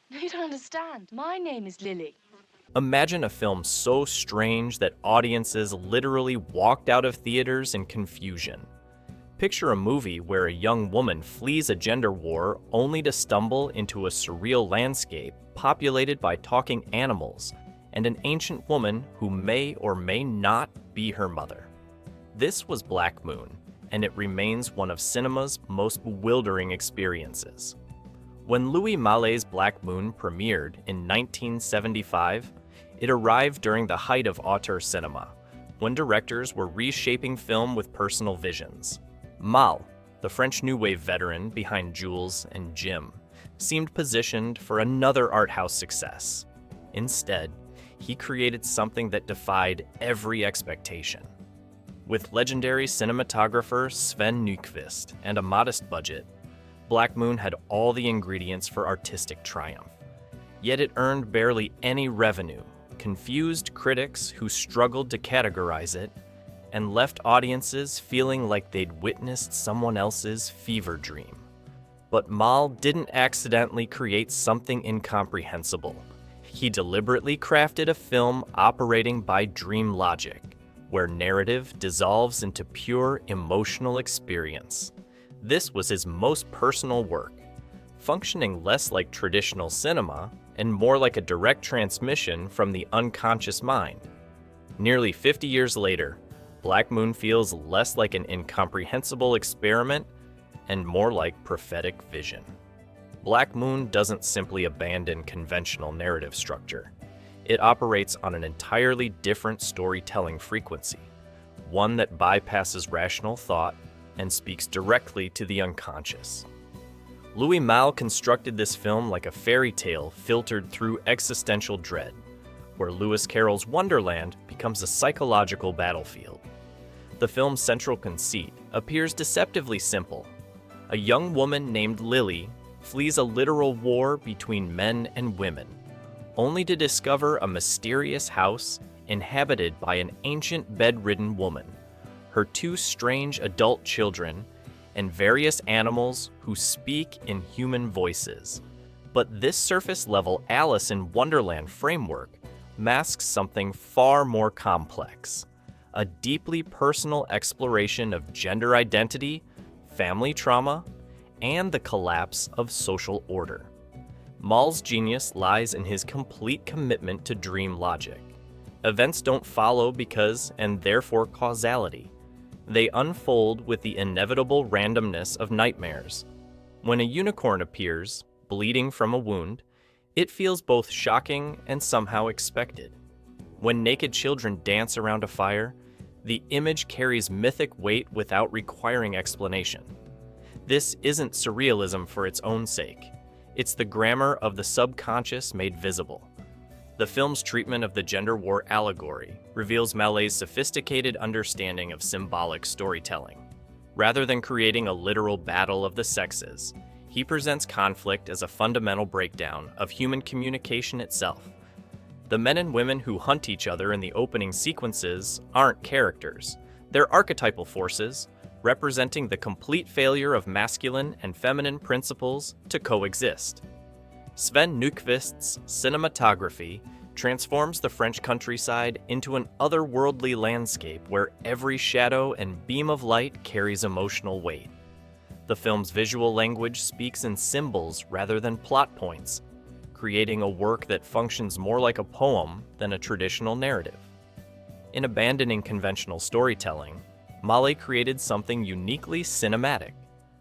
You don't understand. My name is Lily. Imagine a film so strange that audiences literally walked out of theaters in confusion. Picture a movie where a young woman flees a gender war only to stumble into a surreal landscape populated by talking animals and an ancient woman who may or may not be her mother. This was Black Moon, and it remains one of cinema's most bewildering experiences. When Louis Mallet's Black Moon premiered in 1975, it arrived during the height of auteur cinema, when directors were reshaping film with personal visions. Malle, the French New Wave veteran behind Jules and Jim, seemed positioned for another art house success. Instead, he created something that defied every expectation. With legendary cinematographer Sven Nykvist and a modest budget, Black Moon had all the ingredients for artistic triumph. Yet it earned barely any revenue, confused critics who struggled to categorize it, and left audiences feeling like they'd witnessed someone else's fever dream. But Malle didn't accidentally create something incomprehensible. He deliberately crafted a film operating by dream logic, where narrative dissolves into pure emotional experience. This was his most personal work, functioning less like traditional cinema and more like a direct transmission from the unconscious mind. Nearly 50 years later, Black Moon feels less like an incomprehensible experiment and more like prophetic vision. Black Moon doesn't simply abandon conventional narrative structure. It operates on an entirely different storytelling frequency, one that bypasses rational thought and speaks directly to the unconscious. Louis Malle constructed this film like a fairy tale filtered through existential dread, where Lewis Carroll's Wonderland becomes a psychological battlefield. The film's central conceit appears deceptively simple. A young woman named Lily flees a literal war between men and women, only to discover a mysterious house inhabited by an ancient bedridden woman, her two strange adult children, and various animals who speak in human voices. But this surface-level Alice in Wonderland framework masks something far more complex, a deeply personal exploration of gender identity, family trauma, and the collapse of social order. Malle's genius lies in his complete commitment to dream logic. Events don't follow because, and therefore causality. They unfold with the inevitable randomness of nightmares. When a unicorn appears, bleeding from a wound, it feels both shocking and somehow expected. When naked children dance around a fire, the image carries mythic weight without requiring explanation. This isn't surrealism for its own sake. It's the grammar of the subconscious made visible. The film's treatment of the gender war allegory reveals Mallet's sophisticated understanding of symbolic storytelling. Rather than creating a literal battle of the sexes, he presents conflict as a fundamental breakdown of human communication itself. The men and women who hunt each other in the opening sequences aren't characters. They're archetypal forces, representing the complete failure of masculine and feminine principles to coexist. Sven Nykvist's cinematography transforms the French countryside into an otherworldly landscape where every shadow and beam of light carries emotional weight. The film's visual language speaks in symbols rather than plot points, creating a work that functions more like a poem than a traditional narrative. In abandoning conventional storytelling, Malle created something uniquely cinematic,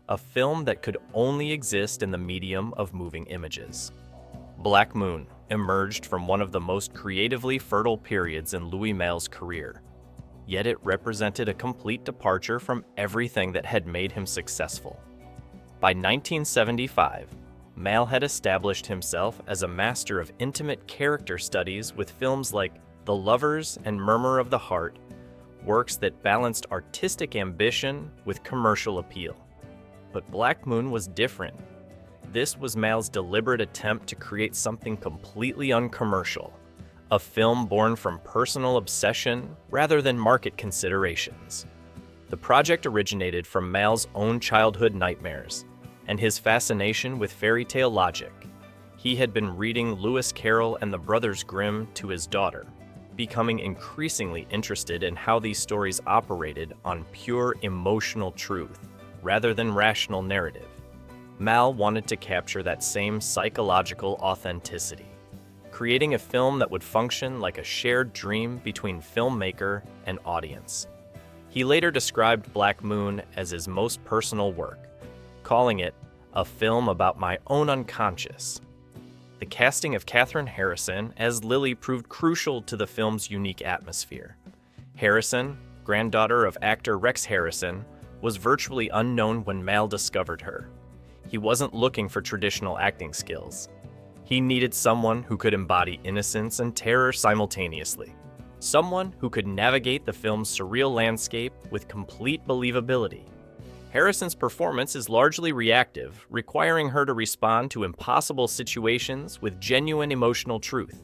a film that could only exist in the medium of moving images. Black Moon emerged from one of the most creatively fertile periods in Louis Malle's career, yet it represented a complete departure from everything that had made him successful. By 1975, Malle had established himself as a master of intimate character studies with films like The Lovers and Murmur of the Heart, works that balanced artistic ambition with commercial appeal. But Black Moon was different. This was Malle's deliberate attempt to create something completely uncommercial, a film born from personal obsession rather than market considerations. The project originated from Malle's own childhood nightmares and his fascination with fairy tale logic. He had been reading Lewis Carroll and the Brothers Grimm to his daughter, becoming increasingly interested in how these stories operated on pure emotional truth rather than rational narrative. Mal wanted to capture that same psychological authenticity, creating a film that would function like a shared dream between filmmaker and audience. He later described Black Moon as his most personal work, calling it a film about my own unconscious. The casting of Katherine Harrison as Lily proved crucial to the film's unique atmosphere. Harrison, granddaughter of actor Rex Harrison, was virtually unknown when Mal discovered her. He wasn't looking for traditional acting skills. He needed someone who could embody innocence and terror simultaneously. Someone who could navigate the film's surreal landscape with complete believability. Harrison's performance is largely reactive, requiring her to respond to impossible situations with genuine emotional truth.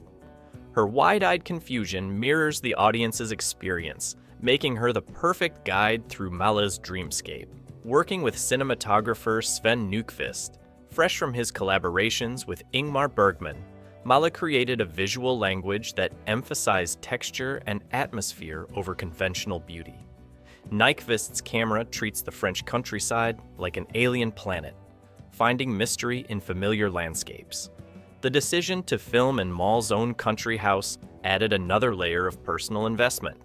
Her wide-eyed confusion mirrors the audience's experience, making her the perfect guide through Mala's dreamscape. Working with cinematographer Sven Nykvist, fresh from his collaborations with Ingmar Bergman, Mala created a visual language that emphasized texture and atmosphere over conventional beauty. Nykvist's camera treats the French countryside like an alien planet, finding mystery in familiar landscapes. The decision to film in Mal's own country house added another layer of personal investment.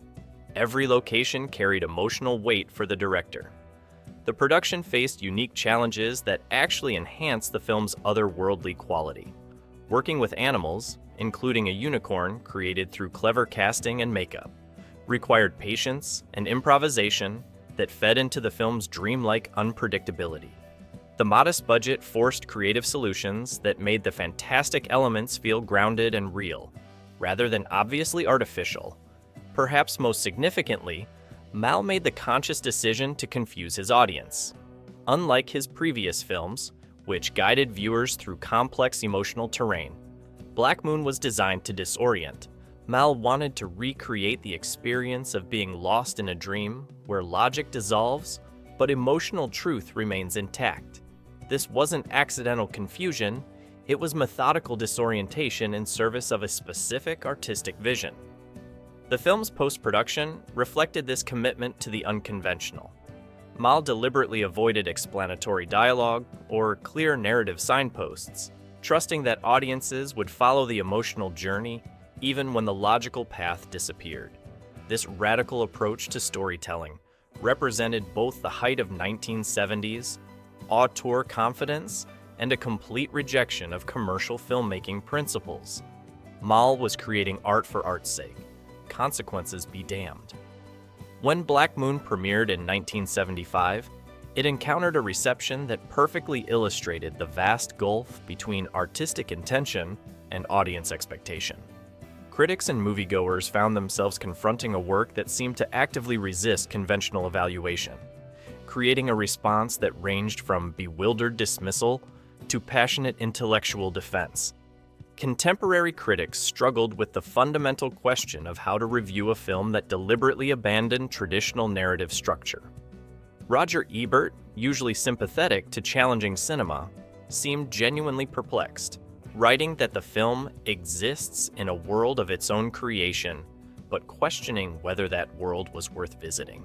Every location carried emotional weight for the director. The production faced unique challenges that actually enhanced the film's otherworldly quality. Working with animals, including a unicorn created through clever casting and makeup, required patience and improvisation that fed into the film's dreamlike unpredictability. The modest budget forced creative solutions that made the fantastic elements feel grounded and real, rather than obviously artificial. Perhaps most significantly, Mal made the conscious decision to confuse his audience. Unlike his previous films, which guided viewers through complex emotional terrain, Black Moon was designed to disorient. Mal wanted to recreate the experience of being lost in a dream where logic dissolves, but emotional truth remains intact. This wasn't accidental confusion, it was methodical disorientation in service of a specific artistic vision. The film's post-production reflected this commitment to the unconventional. Mal deliberately avoided explanatory dialogue or clear narrative signposts, trusting that audiences would follow the emotional journey even when the logical path disappeared. This radical approach to storytelling represented both the height of 1970s, auteur confidence, and a complete rejection of commercial filmmaking principles. Mal was creating art for art's sake. Consequences be damned. When Black Moon premiered in 1975, it encountered a reception that perfectly illustrated the vast gulf between artistic intention and audience expectation. Critics and moviegoers found themselves confronting a work that seemed to actively resist conventional evaluation, creating a response that ranged from bewildered dismissal to passionate intellectual defense. Contemporary critics struggled with the fundamental question of how to review a film that deliberately abandoned traditional narrative structure. Roger Ebert, usually sympathetic to challenging cinema, seemed genuinely perplexed, writing that the film exists in a world of its own creation, but questioning whether that world was worth visiting.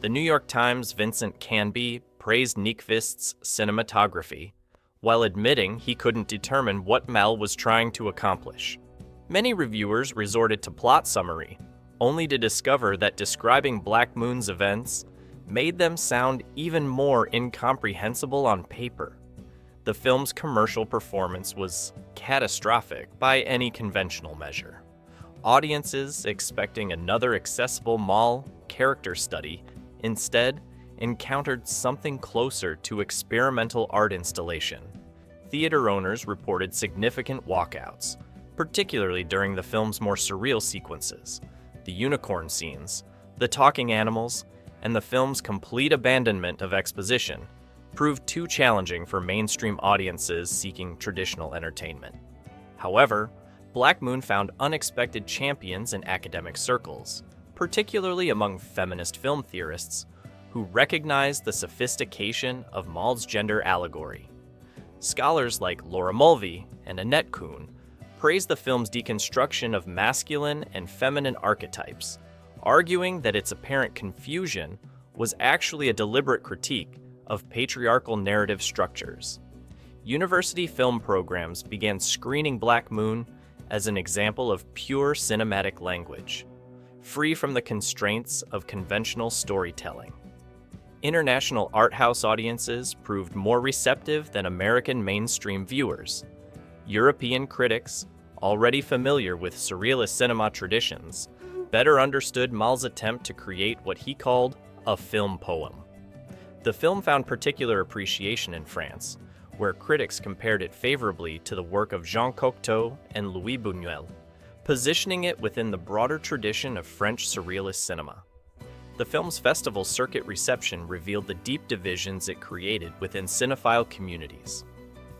The New York Times' Vincent Canby praised Nykvist's cinematography, while admitting he couldn't determine what Mal was trying to accomplish. Many reviewers resorted to plot summary, only to discover that describing Black Moon's events made them sound even more incomprehensible on paper. The film's commercial performance was catastrophic by any conventional measure. Audiences expecting another accessible Mal character study instead encountered something closer to experimental art installation. Theater owners reported significant walkouts, particularly during the film's more surreal sequences, the unicorn scenes, the talking animals, and the film's complete abandonment of exposition proved too challenging for mainstream audiences seeking traditional entertainment. However, Black Moon found unexpected champions in academic circles, particularly among feminist film theorists, who recognized the sophistication of Mal's gender allegory. Scholars like Laura Mulvey and Annette Kuhn praise the film's deconstruction of masculine and feminine archetypes, arguing that its apparent confusion was actually a deliberate critique of patriarchal narrative structures. University film programs began screening Black Moon as an example of pure cinematic language, free from the constraints of conventional storytelling. International art house audiences proved more receptive than American mainstream viewers. European critics, already familiar with surrealist cinema traditions, better understood Mal's attempt to create what he called a film poem. The film found particular appreciation in France, where critics compared it favorably to the work of Jean Cocteau and Louis Buñuel, positioning it within the broader tradition of French surrealist cinema. The film's festival circuit reception revealed the deep divisions it created within cinephile communities.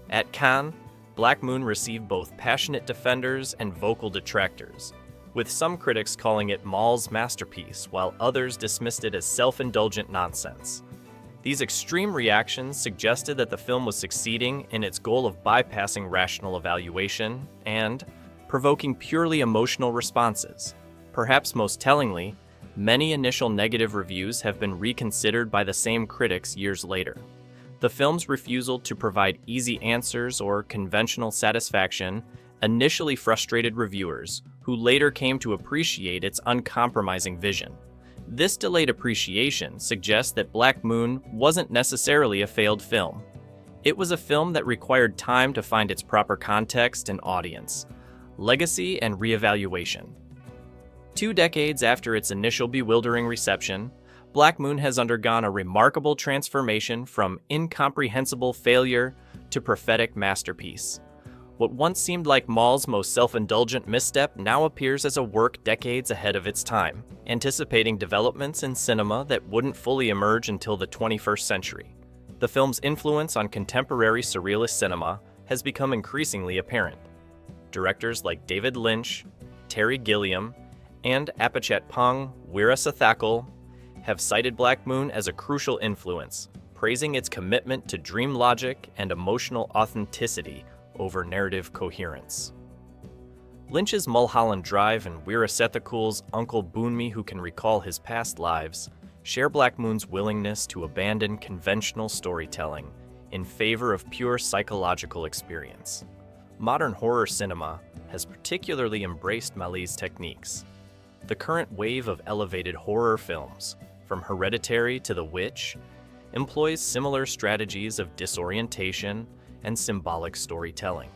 At Cannes, Black Moon received both passionate defenders and vocal detractors, with some critics calling it Mal's masterpiece while others dismissed it as self-indulgent nonsense. These extreme reactions suggested that the film was succeeding in its goal of bypassing rational evaluation and provoking purely emotional responses. Perhaps most tellingly, many initial negative reviews have been reconsidered by the same critics years later. The film's refusal to provide easy answers or conventional satisfaction initially frustrated reviewers, who later came to appreciate its uncompromising vision. This delayed appreciation suggests that Black Moon wasn't necessarily a failed film. It was a film that required time to find its proper context and audience, legacy, and reevaluation. 2 decades after its initial bewildering reception, Black Moon has undergone a remarkable transformation from incomprehensible failure to prophetic masterpiece. What once seemed like Mal's most self-indulgent misstep now appears as a work decades ahead of its time, anticipating developments in cinema that wouldn't fully emerge until the 21st century. The film's influence on contemporary surrealist cinema has become increasingly apparent. Directors like David Lynch, Terry Gilliam, and Apichatpong Weerasethakul have cited Black Moon as a crucial influence, praising its commitment to dream logic and emotional authenticity over narrative coherence. Lynch's Mulholland Drive and Weerasethakul Uncle Boonmi Who Can Recall His Past Lives share Black Moon's willingness to abandon conventional storytelling in favor of pure psychological experience. Modern horror cinema has particularly embraced Mali's techniques. The current wave of elevated horror films, from Hereditary to The Witch, employs similar strategies of disorientation and symbolic storytelling.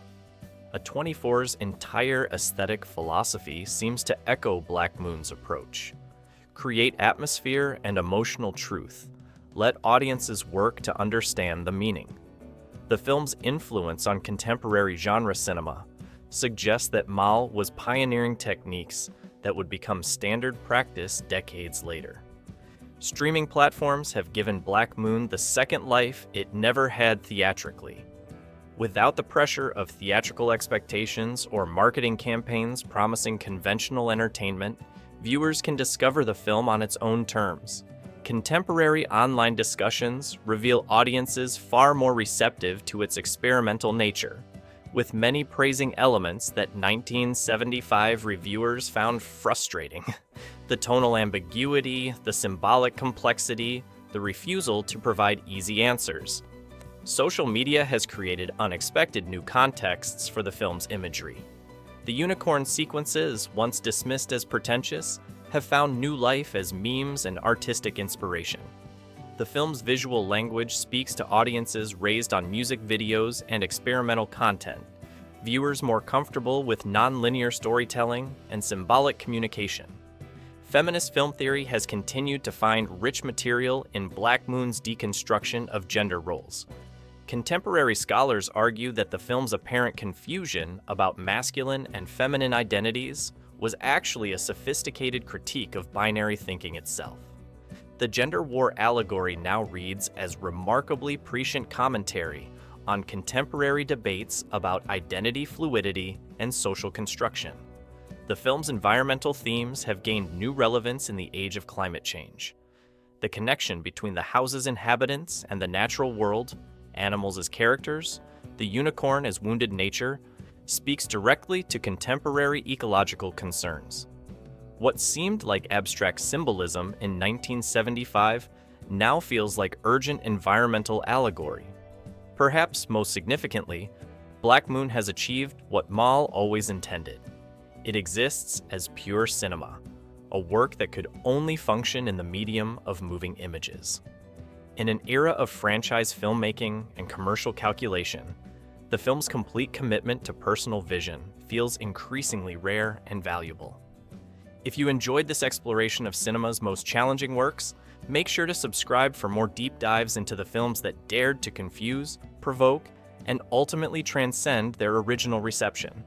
A24's entire aesthetic philosophy seems to echo Black Moon's approach. Create atmosphere and emotional truth. Let audiences work to understand the meaning. The film's influence on contemporary genre cinema suggests that Mal was pioneering techniques that would become standard practice decades later. Streaming platforms have given Black Moon the second life it never had theatrically. Without the pressure of theatrical expectations or marketing campaigns promising conventional entertainment, viewers can discover the film on its own terms. Contemporary online discussions reveal audiences far more receptive to its experimental nature, with many praising elements that 1975 reviewers found frustrating. The tonal ambiguity, the symbolic complexity, the refusal to provide easy answers. Social media has created unexpected new contexts for the film's imagery. The unicorn sequences, once dismissed as pretentious, have found new life as memes and artistic inspiration. The film's visual language speaks to audiences raised on music videos and experimental content, viewers more comfortable with non-linear storytelling and symbolic communication. Feminist film theory has continued to find rich material in Black Moon's deconstruction of gender roles. Contemporary scholars argue that the film's apparent confusion about masculine and feminine identities was actually a sophisticated critique of binary thinking itself. The gender war allegory now reads as remarkably prescient commentary on contemporary debates about identity fluidity and social construction. The film's environmental themes have gained new relevance in the age of climate change. The connection between the house's inhabitants and the natural world, animals as characters, The Unicorn as Wounded Nature, speaks directly to contemporary ecological concerns. What seemed like abstract symbolism in 1975 now feels like urgent environmental allegory. Perhaps most significantly, Black Moon has achieved what Mal always intended. It exists as pure cinema, a work that could only function in the medium of moving images. In an era of franchise filmmaking and commercial calculation, the film's complete commitment to personal vision feels increasingly rare and valuable. If you enjoyed this exploration of cinema's most challenging works, make sure to subscribe for more deep dives into the films that dared to confuse, provoke, and ultimately transcend their original reception.